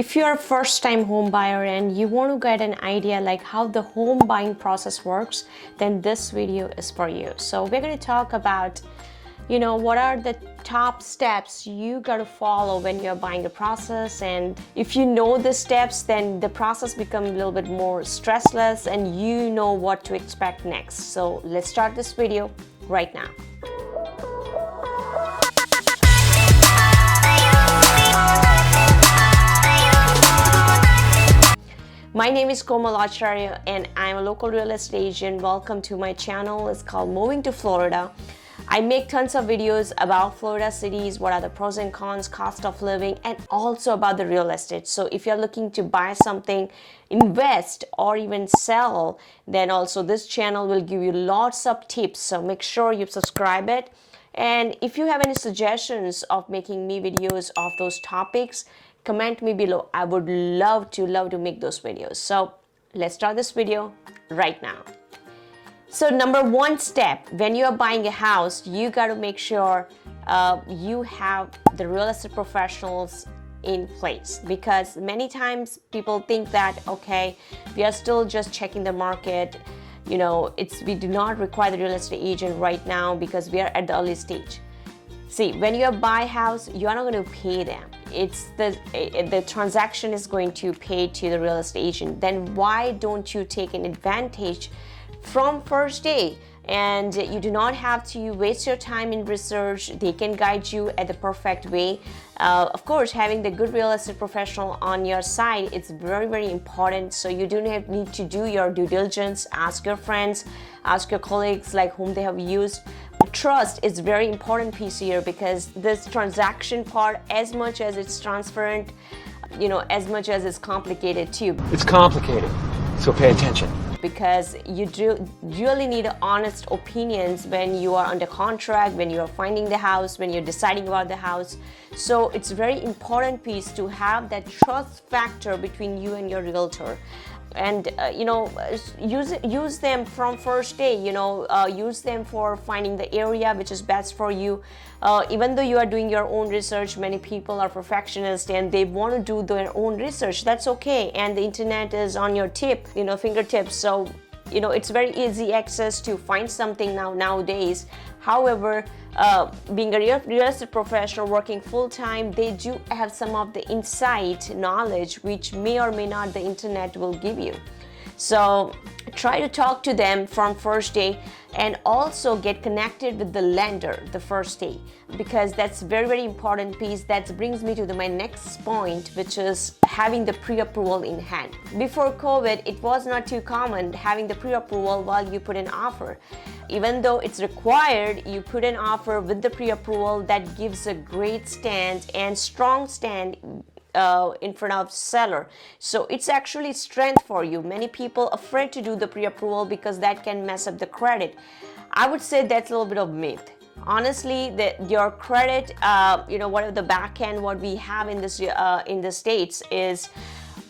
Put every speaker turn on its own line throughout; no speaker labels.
If you're a first-time home buyer and you want to get an idea like how the home buying process works, then this video is for you. So we're going to talk about, what are the top steps you got to follow when you're buying a process. And if you know the steps, then the process becomes a little bit more stressless and you know what to expect next. So let's start this video right now. My name is Komal Acharya and I'm a local real estate agent. Welcome to my channel. It's called Moving to Florida. I make tons of videos about Florida cities, what are the pros and cons, cost of living, and also about the real estate. So if you're looking to buy something, invest, or even sell, then also this channel will give you lots of tips. So make sure you subscribe it. And if you have any suggestions of making me videos of those topics, comment me below. I would love to make those videos. So let's start this video right now. So number one step, when you are buying a house, you got to make sure you have the real estate professionals in place, because many times people think that, okay, we are still just checking the market. We do not require the real estate agent right now because we are at the early stage. See, when you buy a house, you are not going to pay them. It's the transaction is going to pay to the real estate agent. Then why don't you take an advantage from first day? And you do not have to waste your time in research. They can guide you at the perfect way. Of course, having the good real estate professional on your side, it's very, very important. So you do not need to do your due diligence. Ask your friends, ask your colleagues like whom they have used. Trust is very important piece here, because this transaction part, as much as it's transparent, as much as it's complicated too.
It's complicated, so pay attention.
Because you do really need honest opinions when you are under contract, when you are finding the house, when you're deciding about the house. So it's a very important piece to have that trust factor between you and your realtor. And use them from first day. Use them for finding the area which is best for you. Even though you are doing your own research, many people are perfectionists and they want to do their own research. That's okay, and the internet is on your fingertips. So it's very easy access to find something nowadays. However, being a real estate professional working full-time, they do have some of the insight knowledge which may or may not the internet will give you. So try to talk to them from first day, and also get connected with the lender the first day, because that's very, very important piece. That brings me to my next point, which is having the pre-approval in hand. Before COVID, it was not too common having the pre-approval while you put an offer. Even though it's required, you put an offer with the pre-approval. That gives a great stand and strong stand in front of seller. So it's actually strength for you. Many people afraid to do the pre-approval because that can mess up the credit. I would say that's a little bit of myth. Honestly, your credit, whatever the back end, what we have in the States is,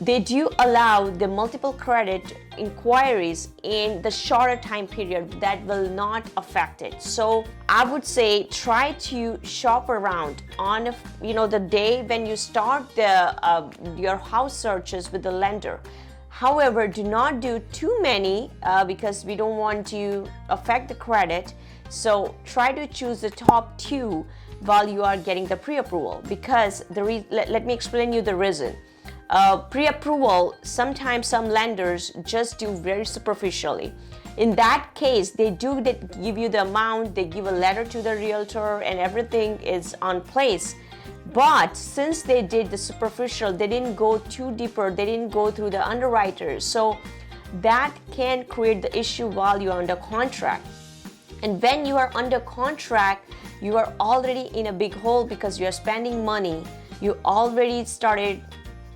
they do allow the multiple credit inquiries in the shorter time period. That will not affect it. So I would say try to shop around on the day when you start your house searches with the lender. However, do not do too many because we don't want to affect the credit. So try to choose the top 2 while you are getting the pre-approval, because let me explain you the reason. Pre-approval, sometimes some lenders just do very superficially. In that case, they give you the amount, they give a letter to the realtor, and everything is on place. But since they did the superficial, they didn't go too deeper, they didn't go through the underwriters. So that can create the issue while you're under contract. And when you are under contract, you are already in a big hole because you are spending money. You already started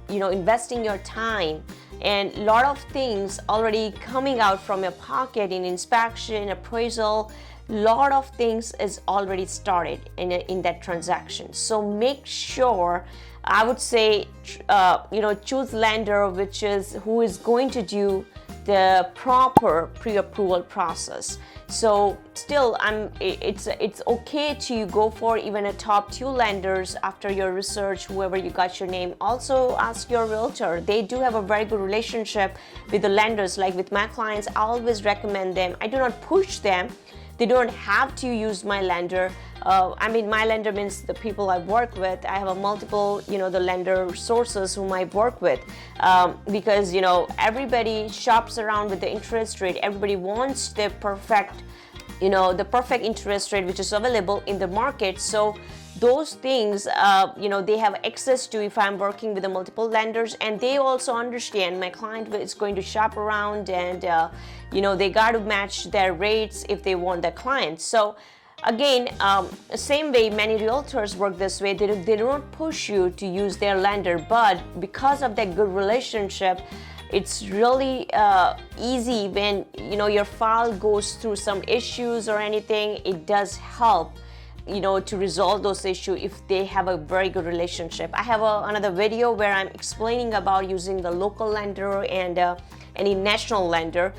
investing your time, and a lot of things already coming out from your pocket in inspection, appraisal. Lot of things is already started in that transaction. So make sure, I would say, choose lender who is going to do the proper pre-approval process. So still, it's okay to go for even a top 2 lenders after your research, whoever you got your name. Also ask your realtor. They do have a very good relationship with the lenders. Like with my clients, I always recommend them. I do not push them. They don't have to use my lender. My lender means the people I work with. I have a multiple, the lender sources whom I work with, because, everybody shops around with the interest rate. Everybody wants the perfect interest rate which is available in the market. So those things, they have access to if I'm working with the multiple lenders, and they also understand my client is going to shop around, and they got to match their rates if they want their clients. So again, same way many realtors work this way. They don't push you to use their lender, but because of that good relationship, it's really easy when your file goes through some issues or anything. It does help to resolve those issues if they have a very good relationship. I have another video where I'm explaining about using the local lender and any national lender.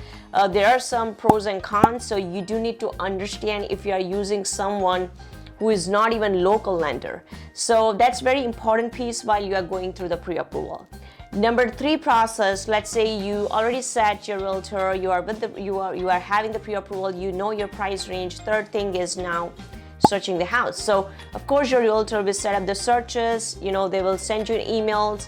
There are some pros and cons, so you do need to understand if you are using someone who is not even local lender. So that's very important piece while you are going through the pre-approval. Number 3 process, let's say you already set your realtor, you are having the pre-approval, your price range. Third thing is now searching the house. So of course your realtor will set up the searches, they will send you emails,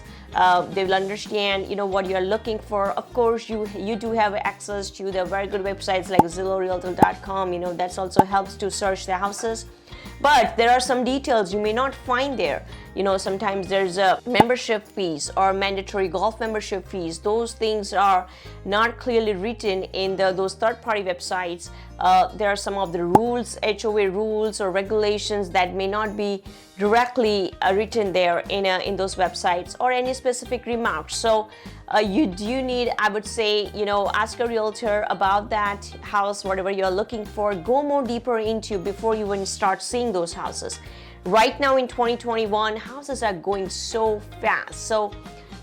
they will understand what you're looking for. Of course you do have access to the very good websites like zillowrealtor.com. That's also helps to search the houses. But there are some details you may not find there. Sometimes there's a membership fees or mandatory golf membership fees. Those things are not clearly written in those third-party websites. There are some of the rules, HOA rules or regulations that may not be directly written there in those websites, or any specific remarks. So you do need, I would say, ask a realtor about that house, whatever you're looking for. Go more deeper into before you even start seeing those houses. Right now in 2021, houses are going so fast. So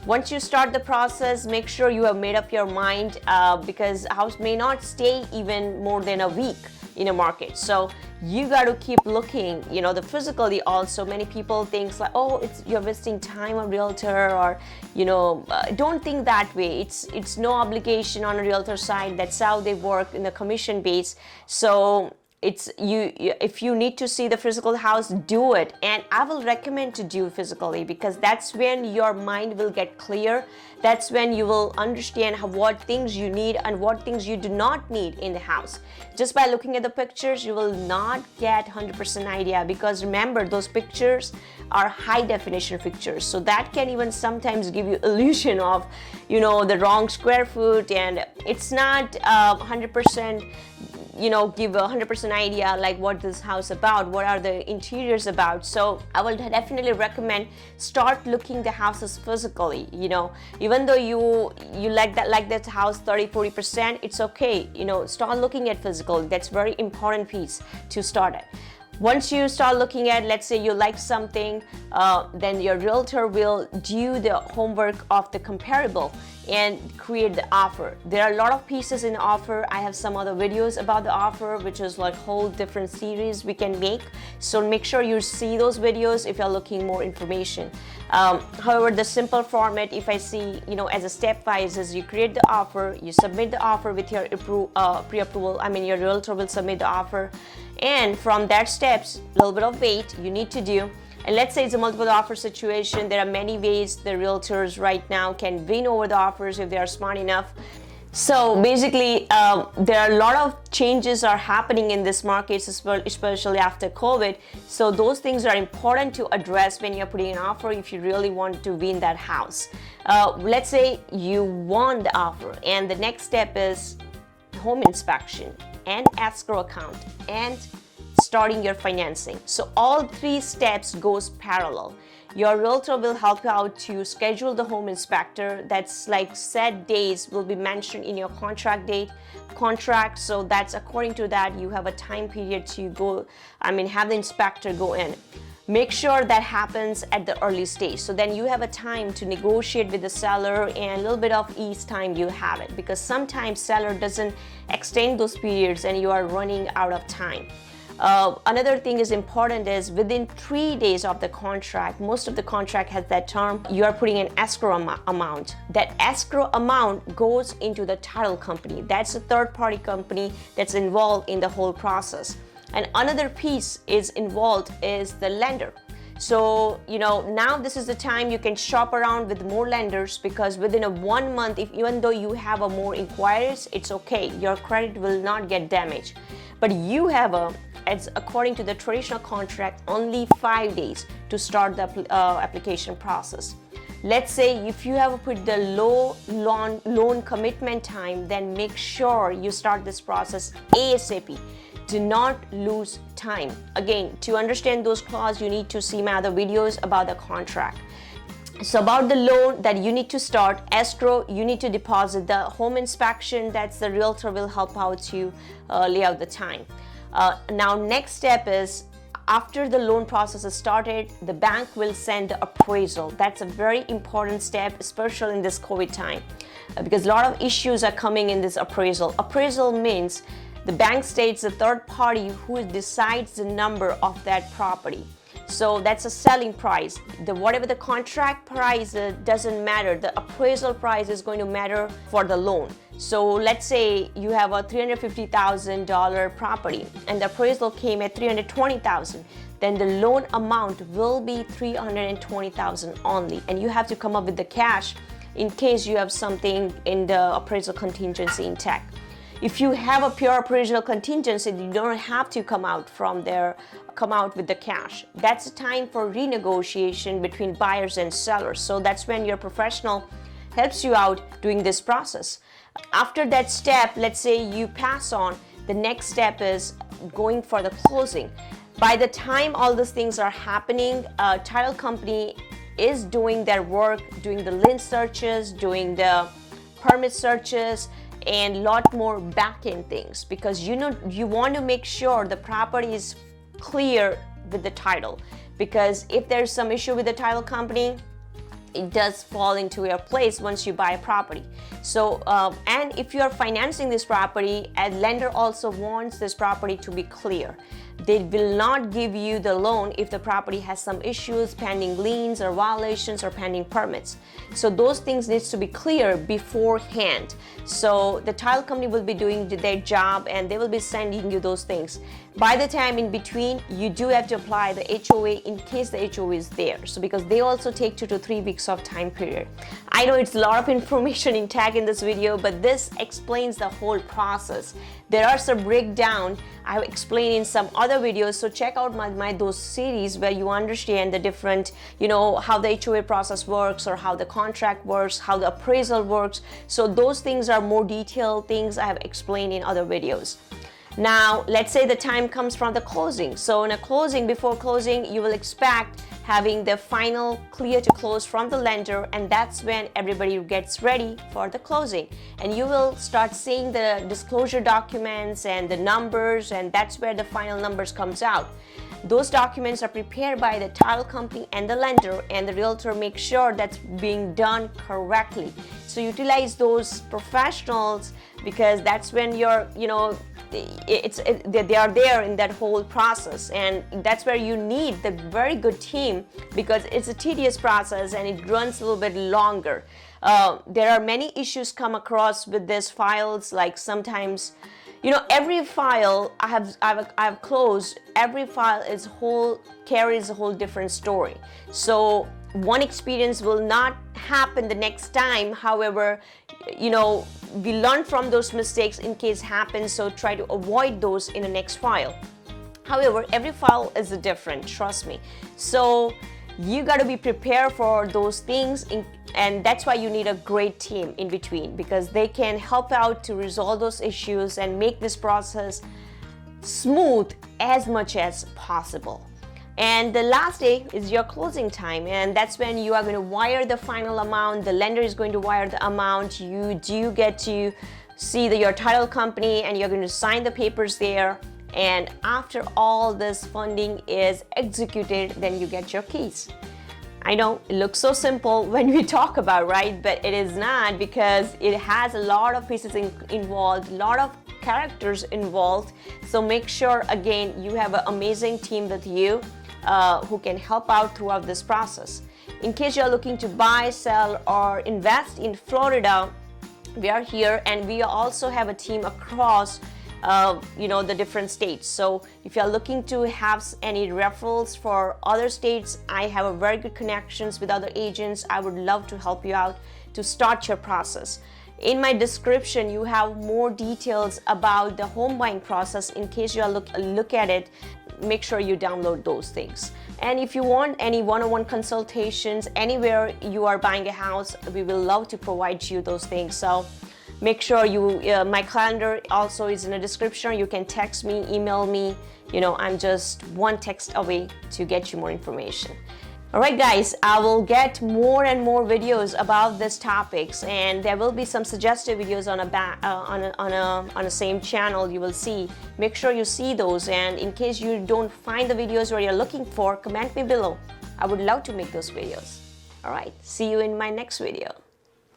once you start the process, make sure you have made up your mind, because a house may not stay even more than a week in a market. So you got to keep looking, the physically also. Many people think like, oh, you're wasting time on realtor, or don't think that way. It's no obligation on a realtor side. That's how they work in the commission base. So it's if you need to see the physical house, do it. And I will recommend to do physically, because that's when your mind will get clear. That's when you will understand what things you need and what things you do not need in the house. Just by looking at the pictures, you will not get 100% idea, because remember, those pictures are high definition pictures, so that can even sometimes give you illusion of the wrong square foot, and it's not 100% give a 100% idea like what this house about, what are the interiors about. So I will definitely recommend start looking the houses physically. Even though you like that house 30-40%, it's okay. Start looking at physical. That's very important piece to start at. Once you start looking at, let's say you like something, then your realtor will do the homework of the comparable and create the offer. There are a lot of pieces in the offer. I have some other videos about the offer, which is like whole different series we can make. So make sure you see those videos if you're looking more information. However, the simple format, if I see, as a stepwise, is you create the offer, you submit the offer with your pre-approval. Your realtor will submit the offer. And from that steps, a little bit of wait you need to do. And let's say it's a multiple offer situation. There are many ways the realtors right now can win over the offers if they are smart enough. So basically, there are a lot of changes are happening in this market, especially after COVID. So those things are important to address when you're putting an offer if you really want to win that house. Let's say you won the offer, and the next step is home inspection and escrow account and starting your financing. So all 3 steps goes parallel. Your realtor will help you out to schedule the home inspector. That's like set days will be mentioned in your contract. So that's according to that, you have a time period to go, have the inspector go in. make sure that happens at the early stage. So then you have a time to negotiate with the seller, and a little bit of ease time you have it, because sometimes seller doesn't extend those periods and you are running out of time. Another thing is important is within 3 days of the contract, most of the contract has that term, you are putting an escrow amount. That escrow amount goes into the title company. That's a third-party company that's involved in the whole process. And another piece is involved is the lender. So, now this is the time you can shop around with more lenders, because within a 1 month, even though you have more inquiries, it's okay. Your credit will not get damaged. But you have it's according to the traditional contract, only 5 days to start the application process. Let's say if you have put the low loan commitment time, then make sure you start this process ASAP. Do not lose time. Again, to understand those clauses, you need to see my other videos about the contract. So about the loan that you need to start, escrow, you need to deposit. The home inspection, that's the realtor will help out to lay out the time. Now next step is, after the loan process is started, the bank will send the appraisal. That's a very important step, especially in this COVID time, because a lot of issues are coming in this appraisal. Appraisal means the bank states the third party who decides the number of that property. So that's a selling price. Whatever the contract price doesn't matter. The appraisal price is going to matter for the loan. So let's say you have a $350,000 property and the appraisal came at $320,000. Then the loan amount will be $320,000 only, and you have to come up with the cash in case you have something in the appraisal contingency intact. If you have a pure appraisal contingency, you don't have to come out with the cash. That's the time for renegotiation between buyers and sellers. So that's when your professional helps you out doing this process. After that step, let's say you pass on, the next step is going for the closing. By the time all these things are happening, title company is doing their work, doing the lien searches, doing the permit searches, and a lot more back-end things, because you want to make sure the property is clear with the title, because if there's some issue with the title company, it does fall into your place once you buy a property. So and if you are financing this property, a lender also wants this property to be clear. They will not give you the loan if the property has some issues, pending liens or violations or pending permits. So those things needs to be clear beforehand. So the title company will be doing their job and they will be sending you those things. By the time in between, you do have to apply the HOA in case the HOA is there. So because they also take 2 to 3 weeks of time period. I know it's a lot of information in tag in this video, but this explains the whole process. There are some breakdown I've explained in some other videos, so check out those series where you understand the different, how the HOA process works, or how the contract works, how the appraisal works. So those things are more detailed things I have explained in other videos. Now, let's say the time comes from the closing. So in a closing, before closing, you will expect having the final clear to close from the lender, and that's when everybody gets ready for the closing. And you will start seeing the disclosure documents and the numbers, and that's where the final numbers comes out. Those documents are prepared by the title company and the lender, and the realtor makes sure that's being done correctly. So utilize those professionals, because that's when you're, they are there in that whole process, and that's where you need the very good team, because it's a tedious process and it runs a little bit longer. There are many issues come across with these files, like sometimes every file I have closed, every file carries a whole different story. So one experience will not happen the next time. However, we learn from those mistakes in case happens, so try to avoid those in the next file. However, every file is different, trust me. So you got to be prepared for those things, and that's why you need a great team in between, because they can help out to resolve those issues and make this process smooth as much as possible. And the last day is your closing time, and that's when you are going to wire the final amount. The lender is going to wire the amount. You do get to see your title company, and you're going to sign the papers there. And after all this funding is executed, then you get your keys. I know it looks so simple when we talk about, right? But it is not, because it has a lot of pieces involved, a lot of characters involved. So make sure, again, you have an amazing team with you who can help out throughout this process. In case you're looking to buy, sell, or invest in Florida, we are here, and we also have a team across the different states. So if you're looking to have any referrals for other states, I have a very good connections with other agents. I would love to help you out to start your process. In my description, you have more details about the home buying process. In case you are look at it, make sure you download those things. And if you want any one-on-one consultations anywhere you are buying a house, we will love to provide you those things. So make sure my calendar also is in the description. You can text me, email me. I'm just one text away to get you more information. All right, guys, I will get more and more videos about these topics, and there will be some suggested videos on the same channel. You will see. Make sure you see those, and in case you don't find the videos where you're looking for, comment me below. I would love to make those videos. All right, see you in my next video.